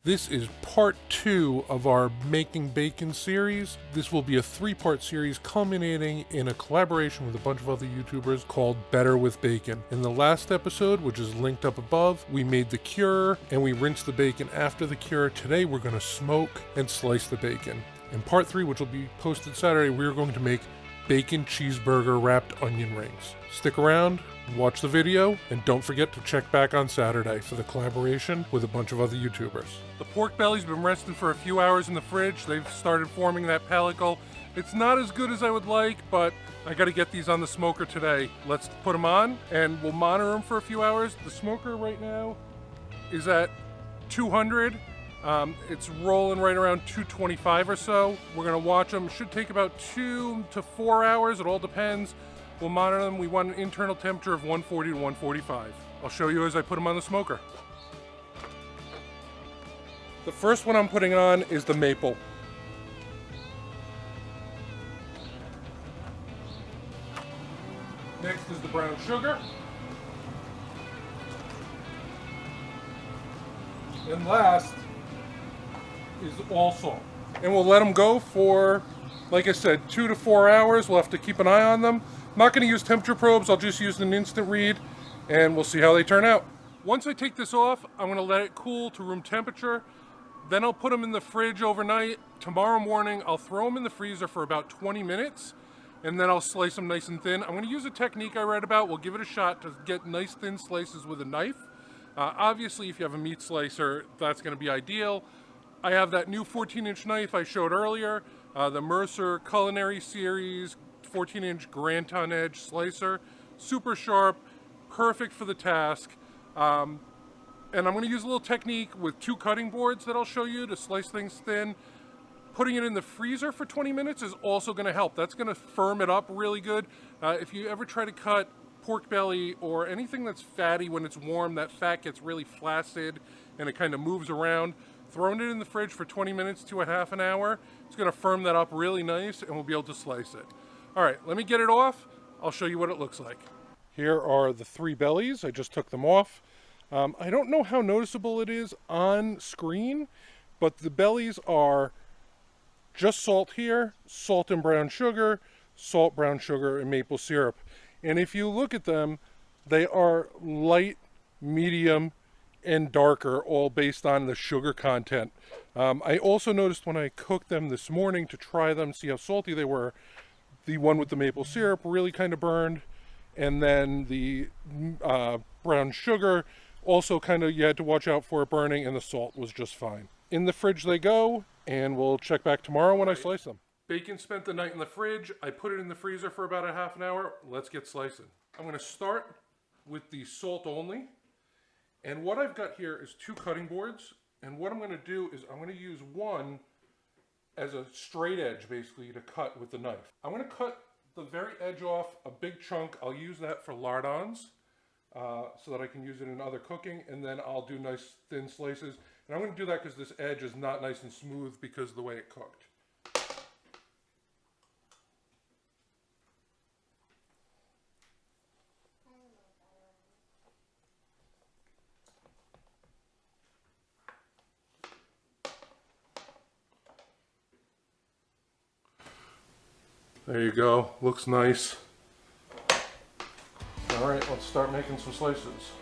This is part 2 of our Making Bacon series. This will be a 3-part series culminating in a collaboration with a bunch of other YouTubers called Better with Bacon. In the last episode, which is linked up above, we made the cure and we rinsed the bacon after the cure. Today we're going to smoke and slice the bacon. In part 3, which will be posted Saturday, we're going to make bacon cheeseburger wrapped onion rings. Stick around, watch the video, and don't forget to check back on Saturday for the collaboration with a bunch of other YouTubers. The pork belly's been resting for a few hours in the fridge. They've started forming that pellicle. It's not as good as I would like, but I gotta get these on the smoker today. Let's put them on and we'll monitor them for a few hours. The smoker right now is at 200. It's rolling right around 225 or so. We're gonna watch them. Should take about 2 to 4 hours. It all depends. We'll monitor them. We want an internal temperature of 140 to 145. I'll show you as I put them on the smoker. The first one I'm putting on is the maple. Next is the brown sugar. And last is all salt. And we'll let them go for, like I said, 2 to 4 hours. We'll have to keep an eye on them. I'm not going to use temperature probes. I'll just use an instant read and we'll see how they turn out. Once I take this off, I'm going to let it cool to room temperature. Then I'll put them in the fridge overnight. Tomorrow morning, I'll throw them in the freezer for about 20 minutes and then I'll slice them nice and thin. I'm going to use a technique I read about. We'll give it a shot to get nice thin slices with a knife. Obviously, if you have a meat slicer, that's going to be ideal. I have that new 14-inch knife I showed earlier, the Mercer Culinary Series 14-inch Granton Edge slicer. Super sharp, perfect for the task. And I'm going to use a little technique with 2 cutting boards that I'll show you to slice things thin. Putting it in the freezer for 20 minutes is also going to help. That's going to firm it up really good. If you ever try to cut pork belly or anything that's fatty when it's warm, that fat gets really flaccid and it kind of moves around. Throwing it in the fridge for 20 minutes to a half an hour, it's going to firm that up really nice and we'll be able to slice it. All right, let me get it off. I'll show you what it looks like. Here are the 3 bellies. I just took them off. I don't know how noticeable it is on screen, but the bellies are just salt here, salt and brown sugar, salt, brown sugar, and maple syrup. And if you look at them, they are light, medium, and darker, all based on the sugar content. I also noticed when I cooked them this morning to try them, see how salty they were, the one with the maple syrup really kind of burned, and then the brown sugar also kind of, you had to watch out for it burning, and the salt was just fine. In the fridge they go, and we'll check back tomorrow when I slice them. Bacon spent the night in the fridge. I put it in the freezer for about a half an hour. Let's get slicing. I'm going to start with the salt only. And what I've got here is 2 cutting boards. And what I'm going to do is I'm going to use one as a straight edge, basically, to cut with the knife. I'm going to cut the very edge off, a big chunk. I'll use that for lardons so that I can use it in other cooking. And then I'll do nice thin slices. And I'm going to do that because this edge is not nice and smooth because of the way it cooked. There you go, looks nice. All right, let's start making some slices.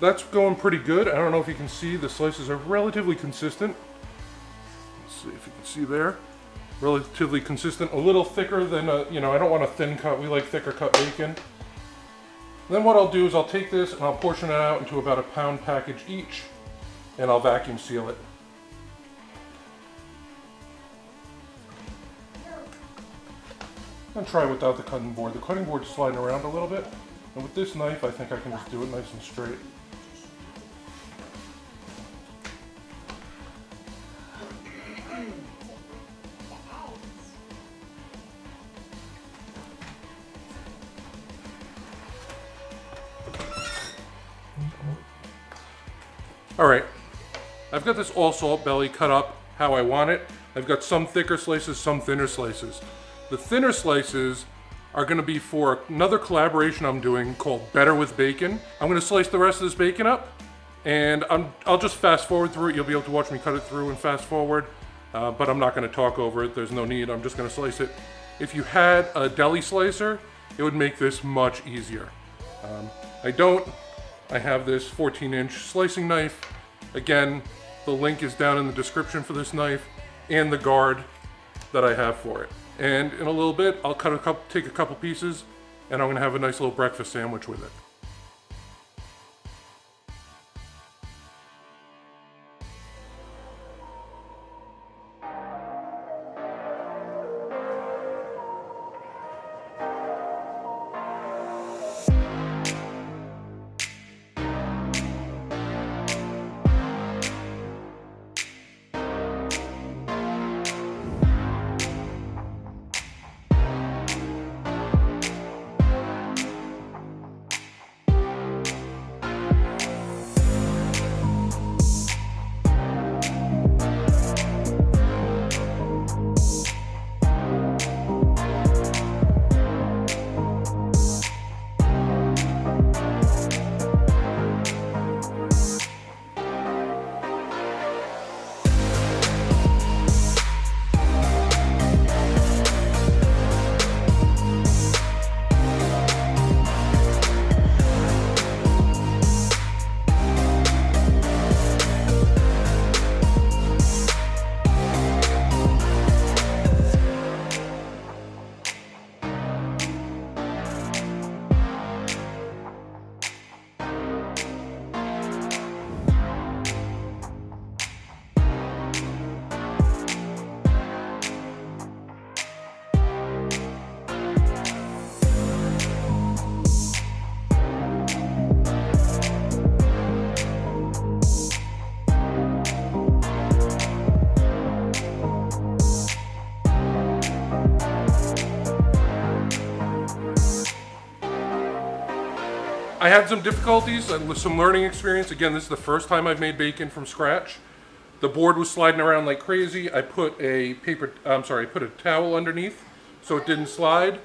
That's going pretty good. I don't know if you can see, the slices are relatively consistent. Let's see if you can see there. Relatively consistent, a little thicker than I don't want a thin cut. We like thicker cut bacon. Then what I'll do is I'll take this and I'll portion it out into about a pound package each, and I'll vacuum seal it. And try without the cutting board. The cutting board's sliding around a little bit, and with this knife I think I can just do it nice and straight. All right, I've got this all salt belly cut up how I want it. I've got some thicker slices, some thinner slices. The thinner slices are gonna be for another collaboration I'm doing called Better with Bacon. I'm gonna slice the rest of this bacon up, and I'll just fast forward through it. You'll be able to watch me cut it through and fast forward, but I'm not gonna talk over it. There's no need, I'm just gonna slice it. If you had a deli slicer, it would make this much easier. I don't. I have this 14-inch slicing knife. Again, the link is down in the description for this knife and the guard that I have for it. And in a little bit, I'll take a couple pieces, and I'm gonna have a nice little breakfast sandwich with it. I had some difficulties with some learning experience. Again, this is the first time I've made bacon from scratch. The board was sliding around like crazy. I put a towel underneath so it didn't slide.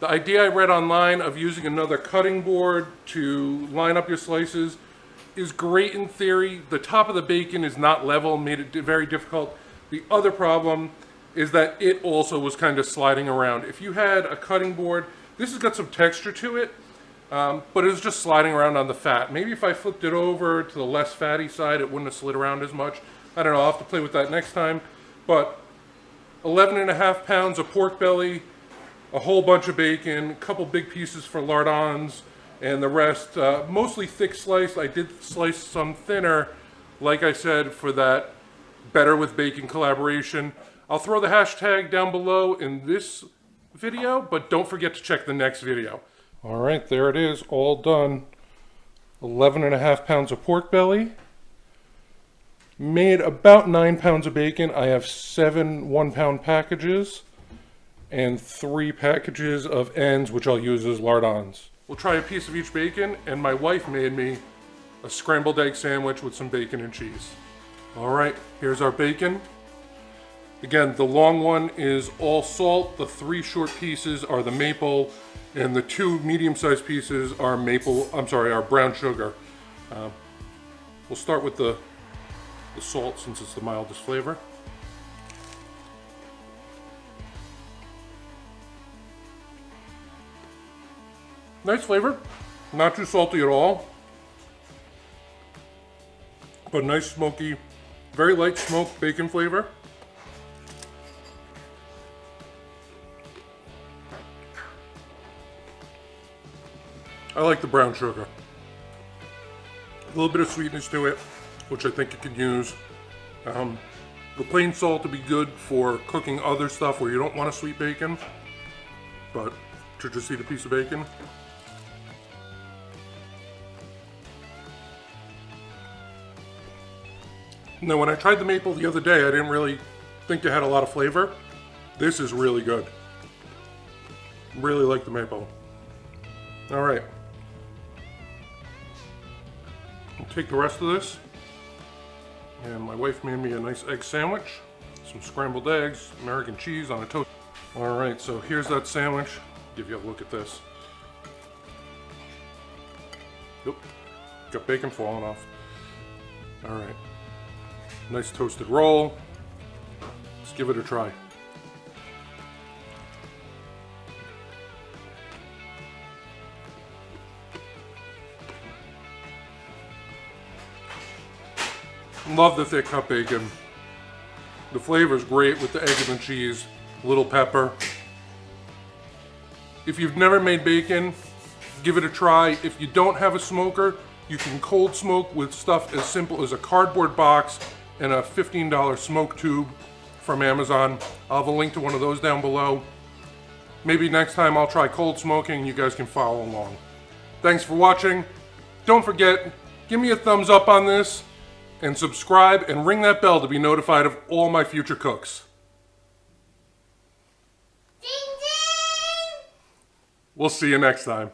The idea I read online of using another cutting board to line up your slices is great in theory. The top of the bacon is not level, made it very difficult. The other problem is that it also was kind of sliding around. If you had a cutting board, this has got some texture to it, but it was just sliding around on the fat. Maybe if I flipped it over to the less fatty side, it wouldn't have slid around as much. I don't know, I'll have to play with that next time. But 11.5 pounds of pork belly, a whole bunch of bacon, a couple big pieces for lardons, and the rest mostly thick sliced. I did slice some thinner, like I said, for that Better with Bacon collaboration. I'll throw the hashtag down below in this video, but don't forget to check the next video. All right, there it is, all done. 11.5 pounds of pork belly. Made about 9 pounds of bacon. I have 7 1-pound packages and 3 packages of ends, which I'll use as lardons. We'll try a piece of each bacon, and my wife made me a scrambled egg sandwich with some bacon and cheese. All right, here's our bacon. Again, the long one is all salt. The 3 short pieces are the maple, and the 2 medium-sized pieces are are brown sugar. We'll start with the salt since it's the mildest flavor. Nice flavor, not too salty at all, but nice smoky, very light smoked bacon flavor. I like the brown sugar. A little bit of sweetness to it, which I think you can use. The plain salt would be good for cooking other stuff where you don't want a sweet bacon, but to just eat a piece of bacon. Now, when I tried the maple the other day, I didn't really think it had a lot of flavor. This is really good. Really like the maple. All right. I'll take the rest of this. And my wife made me a nice egg sandwich, some scrambled eggs, American cheese on a toast. All right, so here's that sandwich. Give you a look at this. Yep, got bacon falling off. All right, nice toasted roll. Let's give it a try. Love the thick cut bacon. The flavor is great with the egg and the cheese, a little pepper. If you've never made bacon, give it a try. If you don't have a smoker, you can cold smoke with stuff as simple as a cardboard box and a $15 smoke tube from Amazon. I'll have a link to one of those down below. Maybe next time I'll try cold smoking, you guys can follow along. Thanks for watching. Don't forget, give me a thumbs up on this, and subscribe and ring that bell to be notified of all my future cooks. Ding ding! We'll see you next time.